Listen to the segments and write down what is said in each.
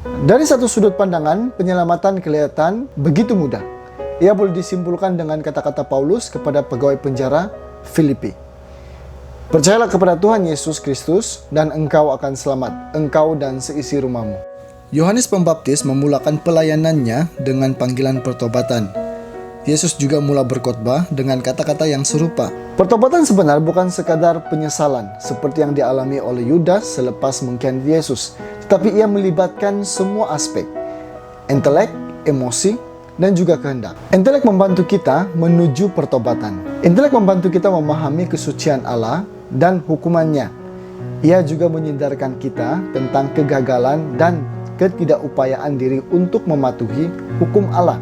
Dari satu sudut pandangan, penyelamatan kelihatan begitu mudah. Ia boleh disimpulkan dengan kata-kata Paulus kepada pegawai penjara Filipi. Percayalah kepada Tuhan Yesus Kristus dan engkau akan selamat, engkau dan seisi rumahmu. Yohanes Pembaptis memulakan pelayanannya dengan panggilan pertobatan. Yesus juga mula berkhotbah dengan kata-kata yang serupa. Pertobatan sebenar bukan sekadar penyesalan seperti yang dialami oleh Yudas selepas mengkhianati Yesus, tetapi ia melibatkan semua aspek, intelek, emosi, dan juga kehendak. Intelek membantu kita menuju pertobatan. Intelek membantu kita memahami kesucian Allah dan hukumannya. Ia juga menyadarkan kita tentang kegagalan dan ketidakupayaan diri untuk mematuhi hukum Allah.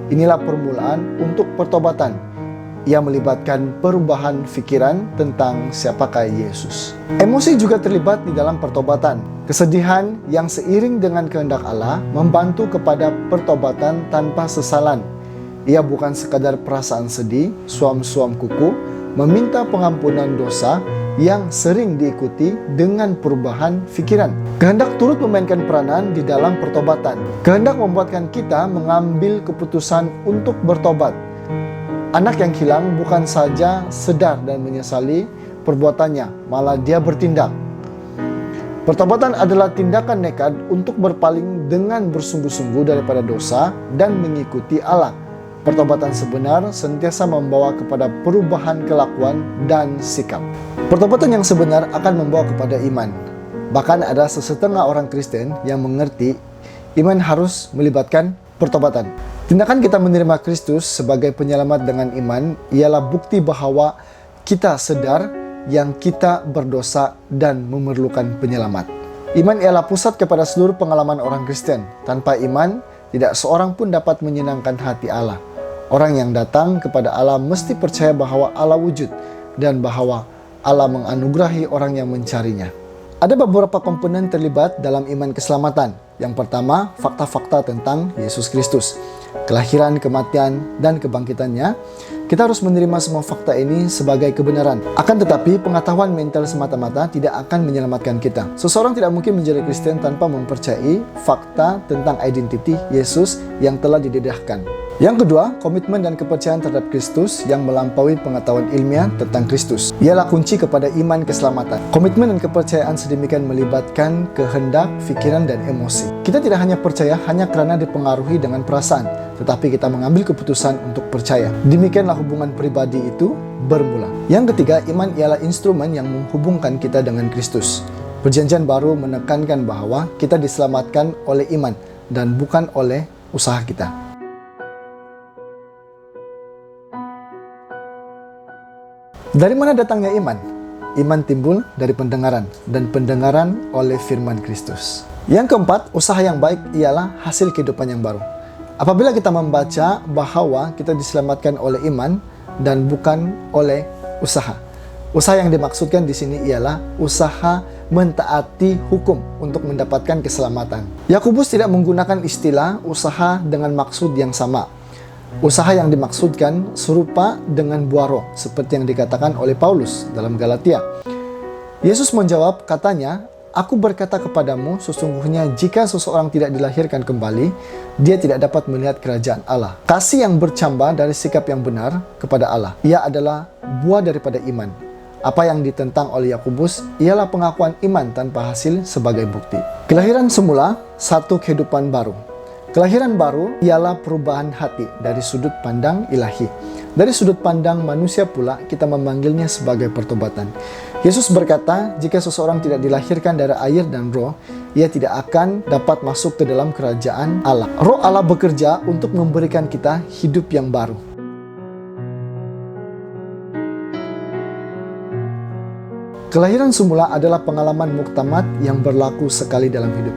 Inilah permulaan untuk pertobatan. Ia melibatkan perubahan pikiran tentang siapakah Yesus. Emosi juga terlibat di dalam pertobatan. Kesedihan yang seiring dengan kehendak Allah membantu kepada pertobatan tanpa sesalan. Ia bukan sekadar perasaan sedih, suam-suam kuku, meminta pengampunan dosa yang sering diikuti dengan perubahan pikiran. Kehendak turut memainkan peranan di dalam pertobatan. Kehendak membuatkan kita mengambil keputusan untuk bertobat. Anak yang hilang bukan saja sadar dan menyesali perbuatannya, malah dia bertindak. Pertobatan adalah tindakan nekat untuk berpaling dengan bersungguh-sungguh daripada dosa dan mengikuti Allah. Pertobatan sebenar sentiasa membawa kepada perubahan kelakuan dan sikap. Pertobatan yang sebenar akan membawa kepada iman. Bahkan ada sesetengah orang Kristen yang mengerti iman harus melibatkan pertobatan. Tindakan kita menerima Kristus sebagai penyelamat dengan iman ialah bukti bahwa kita sadar yang kita berdosa dan memerlukan penyelamat. Iman ialah pusat kepada seluruh pengalaman orang Kristen. Tanpa iman, tidak seorang pun dapat menyenangkan hati Allah. Orang yang datang kepada Allah mesti percaya bahwa Allah wujud dan bahwa Allah menganugerahi orang yang mencarinya. Ada beberapa komponen terlibat dalam iman keselamatan. Yang pertama, fakta-fakta tentang Yesus Kristus, kelahiran, kematian, dan kebangkitannya. Kita harus menerima semua fakta ini sebagai kebenaran. Akan tetapi, pengetahuan mental semata-mata tidak akan menyelamatkan kita. Seseorang tidak mungkin menjadi Kristen tanpa mempercayai fakta tentang identiti Yesus yang telah didedahkan. Yang kedua, komitmen dan kepercayaan terhadap Kristus yang melampaui pengetahuan ilmiah tentang Kristus. Ialah kunci kepada iman keselamatan. Komitmen dan kepercayaan sedemikian melibatkan kehendak, pikiran, dan emosi. Kita tidak hanya percaya hanya kerana dipengaruhi dengan perasaan, tetapi kita mengambil keputusan untuk percaya. Demikianlah hubungan pribadi itu bermula. Yang ketiga, iman ialah instrumen yang menghubungkan kita dengan Kristus. Perjanjian baru menekankan bahwa kita diselamatkan oleh iman dan bukan oleh usaha kita. Dari mana datangnya iman? Iman timbul dari pendengaran, dan pendengaran oleh firman Kristus. Yang keempat, usaha yang baik ialah hasil kehidupan yang baru. Apabila kita membaca bahwa kita diselamatkan oleh iman dan bukan oleh usaha. Usaha yang dimaksudkan di sini ialah usaha mentaati hukum untuk mendapatkan keselamatan. Yakobus tidak menggunakan istilah usaha dengan maksud yang sama. Usaha yang dimaksudkan serupa dengan buah roh, seperti yang dikatakan oleh Paulus dalam Galatia. Yesus menjawab, katanya, "Aku berkata kepadamu, sesungguhnya jika seseorang tidak dilahirkan kembali, dia tidak dapat melihat kerajaan Allah." Kasih yang bercambah dari sikap yang benar kepada Allah. Ia adalah buah daripada iman. Apa yang ditentang oleh Yakobus ialah pengakuan iman tanpa hasil sebagai bukti. Kelahiran semula, satu kehidupan baru. Kelahiran baru ialah perubahan hati dari sudut pandang ilahi. Dari sudut pandang manusia pula, kita memanggilnya sebagai pertobatan. Yesus berkata, jika seseorang tidak dilahirkan dari air dan roh, ia tidak akan dapat masuk ke dalam kerajaan Allah. Roh Allah bekerja untuk memberikan kita hidup yang baru. Kelahiran semula adalah pengalaman muktamad yang berlaku sekali dalam hidup,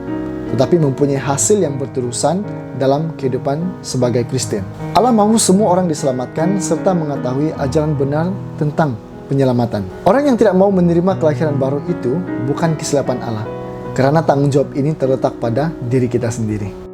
tetapi mempunyai hasil yang berterusan dalam kehidupan sebagai Kristen. Allah mahu semua orang diselamatkan serta mengetahui ajaran benar tentang penyelamatan. Orang yang tidak mau menerima kelahiran baru itu bukan kesilapan Allah, karena tanggung jawab ini terletak pada diri kita sendiri.